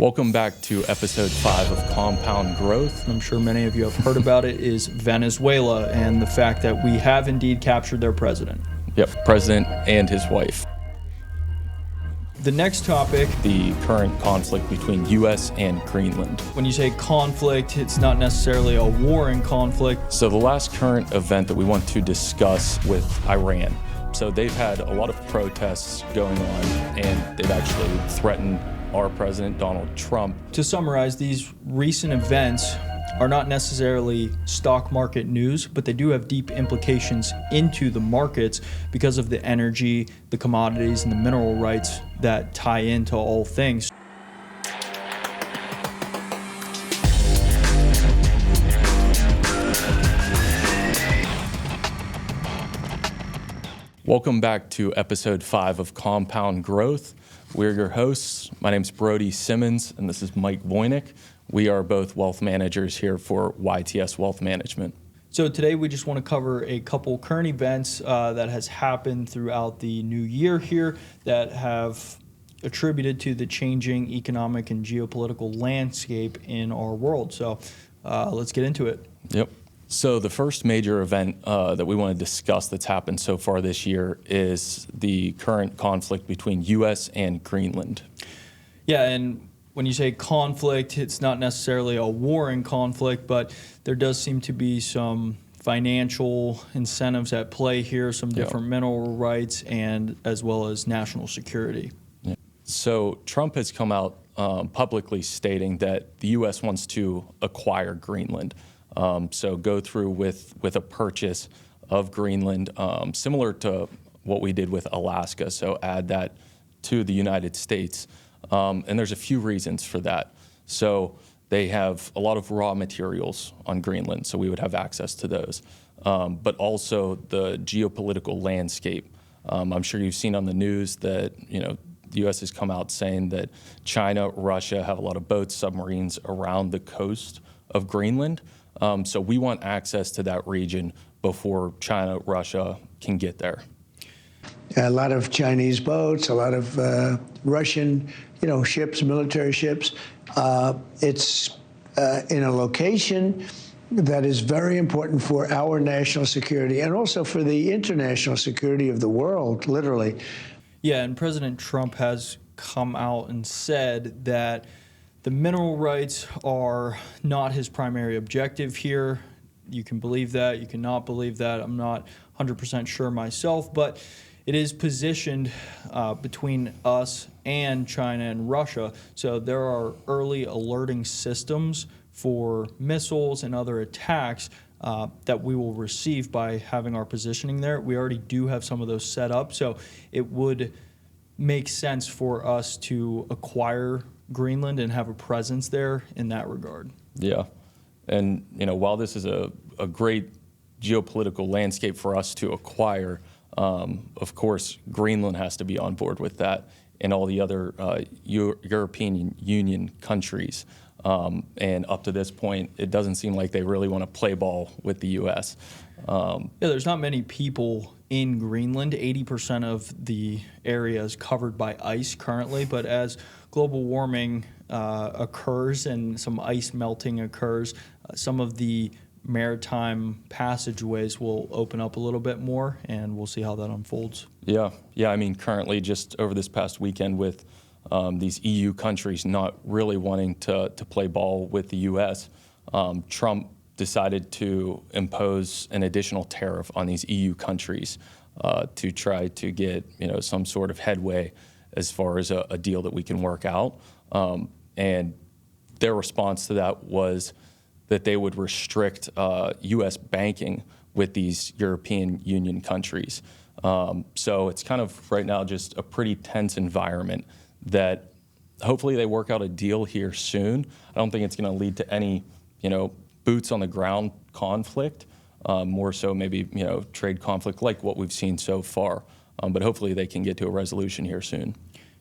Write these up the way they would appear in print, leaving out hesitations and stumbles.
Welcome back to episode 5 of Compound Growth. I'm sure many of you have heard about it, is Venezuela and the fact that we have indeed captured their president. Yep, president and his wife. The next topic, The current conflict between U.S. and Greenland. when you say conflict, it's not necessarily a warring conflict. So the last current event that we want to discuss with Iran. So they've had a lot of protests going on, and they've actually threatened our president, Donald Trump. To summarize, these recent events are not necessarily stock market news, but they do have deep implications into the markets because of the energy, the commodities, and the mineral rights that tie into all things. Welcome back to episode 5 of Compound Growth. We're your hosts. My name's Brody Simmons, and this is Mike Voynick. We are both wealth managers here for YTS Wealth Management. So today we just want to cover a couple current events that has happened throughout the new year here that have attributed to the changing economic and geopolitical landscape in our world. So let's get into it. Yep. So the first major event that we want to discuss that's happened so far this year is the current conflict between U.S. and Greenland. Yeah, and when you say conflict, it's not necessarily a warring conflict, but there does seem to be some financial incentives at play here, some different mineral rights, and as well as national security. Yeah. So Trump has come out publicly stating that the U.S. wants to acquire Greenland. So go through with a purchase of Greenland, similar to what we did with Alaska. So add that to the United States. And there's a few reasons for that. So they have a lot of raw materials on Greenland, so we would have access to those. But also the geopolitical landscape. I'm sure you've seen on the news that, the U.S. has come out saying that China, Russia have a lot of boats, submarines around the coast of Greenland. So we want access to that region before China, Russia can get there. A lot of Chinese boats, a lot of Russian, ships, military ships. It's in a location that is very important for our national security and also for the international security of the world, literally. Yeah, and President Trump has come out and said that the mineral rights are not his primary objective here. You can believe that, you cannot believe that. I'm not 100% sure myself, but it is positioned between us and China and Russia. So there are early alerting systems for missiles and other attacks that we will receive by having our positioning there. We already do have some of those set up, so it would make sense for us to acquire Greenland and have a presence there in that regard. Yeah. And, while this is a great geopolitical landscape for us to acquire, of course, Greenland has to be on board with that and all the other European Union countries. And up to this point, it doesn't seem like they really want to play ball with the U.S. There's not many people in Greenland. 80% of the area is covered by ice currently, but as global warming occurs and some ice melting occurs, some of the maritime passageways will open up a little bit more, and we'll see how that unfolds. Yeah. I mean, currently, just over this past weekend with these EU countries not really wanting to play ball with the U.S., Trump decided to impose an additional tariff on these EU countries to try to get some sort of headway as far as a deal that we can work out. And their response to that was that they would restrict U.S. banking with these European Union countries. So it's kind of right now just a pretty tense environment that hopefully they work out a deal here soon. I don't think it's going to lead to any, boots on the ground conflict, more so maybe, trade conflict like what we've seen so far. But hopefully they can get to a resolution here soon.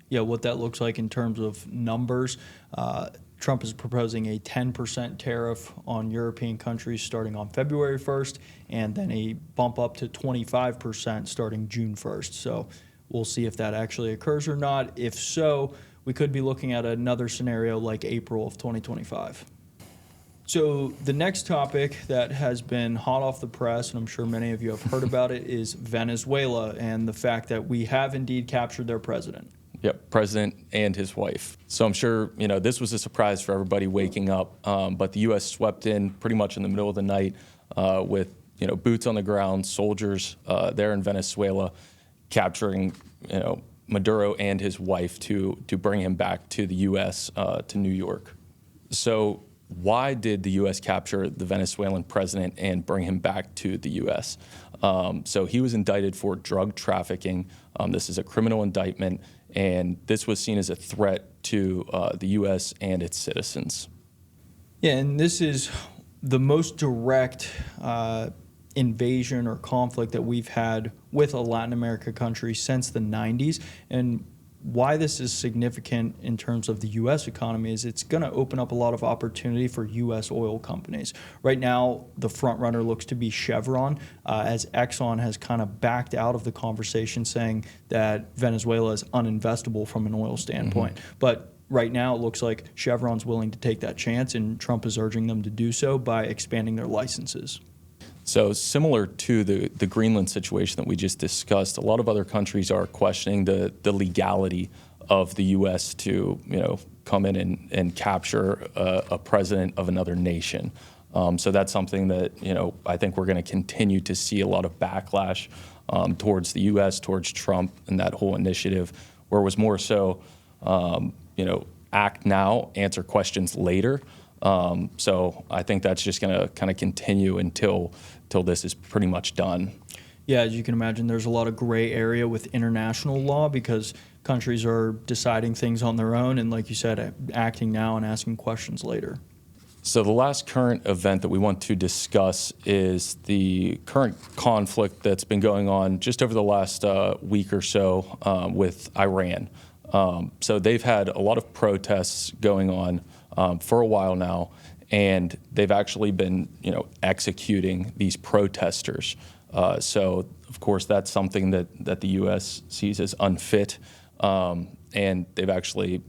Yeah, what that looks like in terms of numbers, Trump is proposing a 10% tariff on European countries starting on February 1st, and then a bump up to 25% starting June 1st. So we'll see if that actually occurs or not. If so, we could be looking at another scenario like April of 2025. So the next topic that has been hot off the press, and I'm sure many of you have heard about it, is Venezuela and the fact that we have indeed captured their president. Yep, president and his wife. So I'm sure, this was a surprise for everybody waking up, but the U.S. swept in pretty much in the middle of the night with, boots on the ground, soldiers there in Venezuela, capturing, Maduro and his wife to bring him back to the U.S., to New York. So why did the U.S. capture the Venezuelan president and bring him back to the U.S.? So he was indicted for drug trafficking. This is a criminal indictment, and this was seen as a threat to the U.S. and its citizens. Yeah, and this is the most direct invasion or conflict that we've had with a Latin America country since the 90s. And why this is significant in terms of the U.S. economy is it's going to open up a lot of opportunity for U.S. oil companies. Right now, the front runner looks to be Chevron, as Exxon has kind of backed out of the conversation, saying that Venezuela is uninvestable from an oil standpoint. Mm-hmm. But right now, it looks like Chevron's willing to take that chance, and Trump is urging them to do so by expanding their licenses. So similar to the Greenland situation that we just discussed, a lot of other countries are questioning the legality of the U.S. to come in and capture a president of another nation. So that's something that I think we're going to continue to see a lot of backlash towards the U.S., towards Trump, and that whole initiative, where it was more so act now, answer questions later. So I think that's just going to kind of continue until this is pretty much done. Yeah, as you can imagine, there's a lot of gray area with international law because countries are deciding things on their own and, like you said, acting now and asking questions later. So the last current event that we want to discuss is the current conflict that's been going on just over the last week or so with Iran. So they've had a lot of protests going on for a while now, and they've actually been, executing these protesters. So, of course, that's something that the U.S. sees as unfit, and they've actually,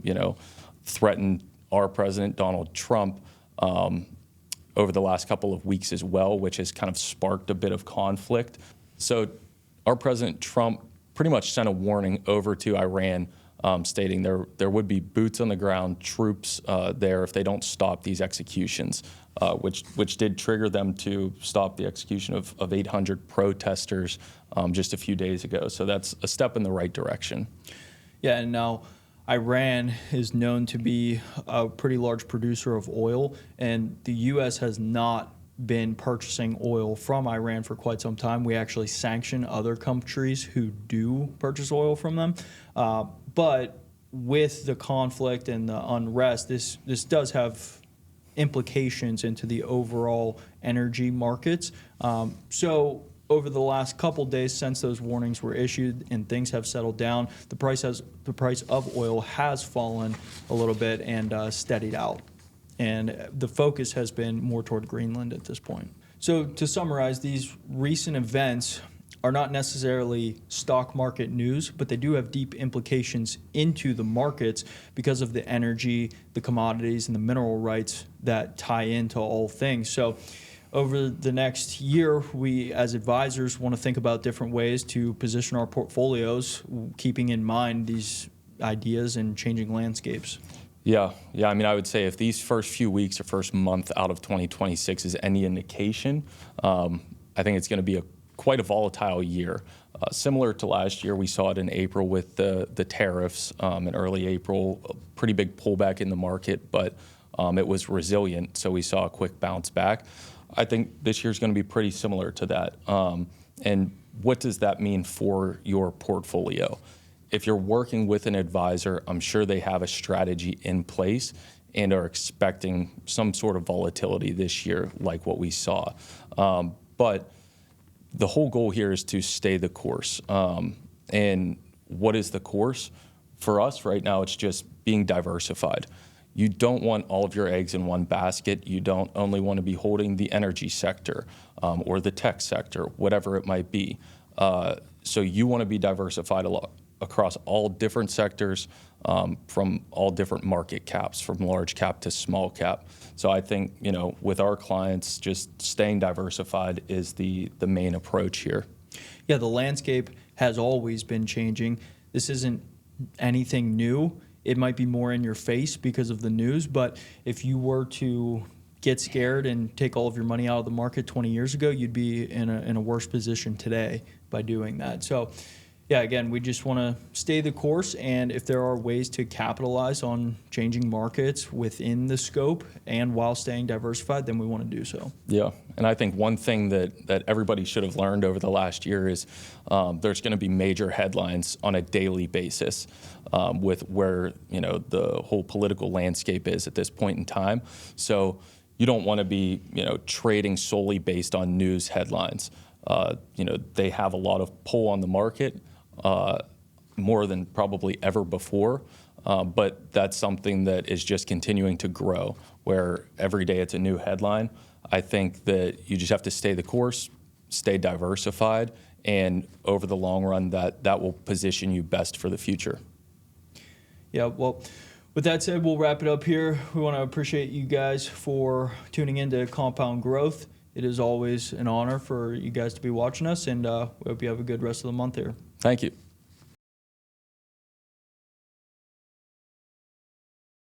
threatened our president, Donald Trump, over the last couple of weeks as well, which has kind of sparked a bit of conflict. So our president, Trump, pretty much sent a warning over to Iran, stating there would be boots on the ground, troops there if they don't stop these executions, which did trigger them to stop the execution of 800 protesters just a few days ago. So that's a step in the right direction. Yeah, and now Iran is known to be a pretty large producer of oil, and the U.S. has not been purchasing oil from Iran for quite some time. We actually sanction other countries who do purchase oil from them. But with the conflict and the unrest, this does have implications into the overall energy markets. So over the last couple days since those warnings were issued and things have settled down, the price of oil has fallen a little bit and steadied out. And the focus has been more toward Greenland at this point. So to summarize, these recent events are not necessarily stock market news, but they do have deep implications into the markets because of the energy, the commodities, and the mineral rights that tie into all things. So over the next year, we as advisors want to think about different ways to position our portfolios, keeping in mind these ideas and changing landscapes. Yeah. I mean, I would say if these first few weeks or first month out of 2026 is any indication, I think it's going to be quite a volatile year. Similar to last year, we saw it in April with the tariffs in early April, a pretty big pullback in the market, but it was resilient, so we saw a quick bounce back. I think this year's going to be pretty similar to that. And what does that mean for your portfolio? If you're working with an advisor, I'm sure they have a strategy in place and are expecting some sort of volatility this year like what we saw. But the whole goal here is to stay the course. And what is the course? For us right now, it's just being diversified. You don't want all of your eggs in one basket. You don't only want to be holding the energy sector or the tech sector, whatever it might be. So you want to be diversified across all different sectors, from all different market caps, from large cap to small cap. So I think, with our clients, just staying diversified is the main approach here. Yeah, the landscape has always been changing. This isn't anything new. It might be more in your face because of the news, but if you were to get scared and take all of your money out of the market 20 years ago, you'd be in a worse position today by doing that. So, yeah, again, we just want to stay the course, and if there are ways to capitalize on changing markets within the scope and while staying diversified, then we want to do so. Yeah, and I think one thing that everybody should have learned over the last year is there's going to be major headlines on a daily basis with where the whole political landscape is at this point in time. So you don't want to be trading solely based on news headlines. They have a lot of pull on the market, more than probably ever before. But that's something that is just continuing to grow, where every day it's a new headline. I think that you just have to stay the course, stay diversified, and over the long run, that will position you best for the future. Yeah, well, with that said, we'll wrap it up here. We want to appreciate you guys for tuning into Compound Growth. It is always an honor for you guys to be watching us, and we hope you have a good rest of the month here. Thank you.